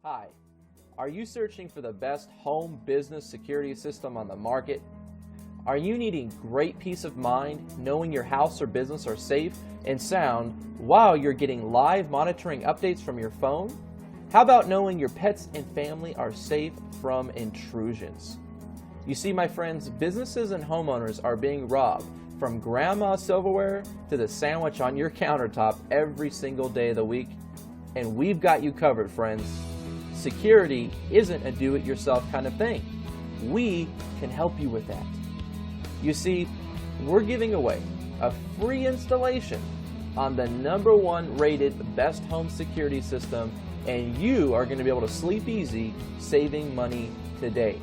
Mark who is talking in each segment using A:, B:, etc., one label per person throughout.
A: Hi, are you searching for the best home business security system on the market? Are you needing great peace of mind knowing your house or business are safe and sound while you're getting live monitoring updates from your phone? How about knowing your pets and family are safe from intrusions? You see, my friends, businesses and homeowners are being robbed from grandma's silverware to the sandwich on your countertop every single day of the week, and we've got you covered, friends. Security isn't a do-it-yourself kind of thing. We can help you with that. You see, we're giving away a free installation on the #1 rated best home security system, and you are going to be able to sleep easy saving money today.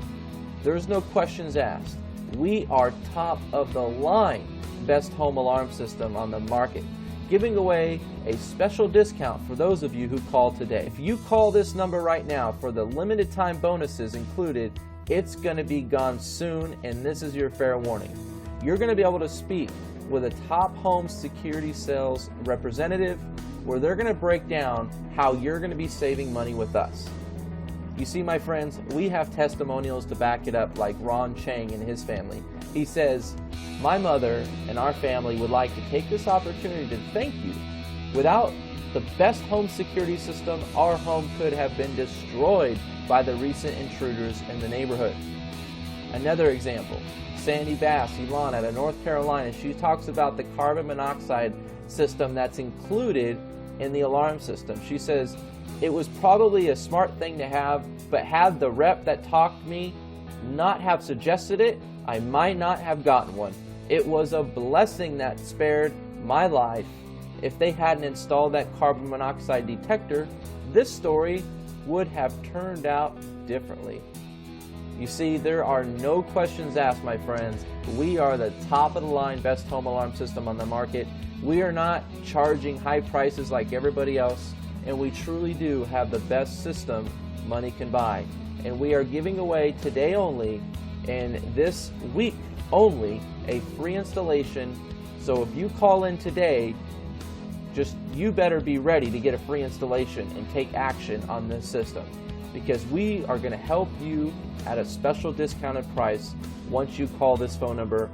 A: There's no questions asked. We are top of the line best home alarm system on the market, giving away a special discount for those of you who call today. If you call this number right now for the limited time bonuses included, it's going to be gone soon, and this is your fair warning. You're going to be able to speak with a top home security sales representative where they're going to break down how you're going to be saving money with us. You see, my friends, we have testimonials to back it up, like Ron Chang and his family. He says, "My mother and our family would like to take this opportunity to thank you. Without the best home security system, our home could have been destroyed by the recent intruders in the neighborhood." Another example, Sandy Bass, Elon out of North Carolina, she talks about the carbon monoxide system that's included in the alarm system. She says, "It was probably a smart thing to have, but had the rep that talked to me not have suggested it, I might not have gotten one. It was a blessing that spared my life. If they hadn't installed that carbon monoxide detector, this story would have turned out differently." You see, there are no questions asked, my friends. We are the top of the line best home alarm system on the market. We are not charging high prices like everybody else, and we truly do have the best system money can buy. And we are giving away today only, and this week only, a free installation. So if you call in today, you better be ready to get a free installation and take action on this system, because we are going to help you at a special discounted price once you call this phone number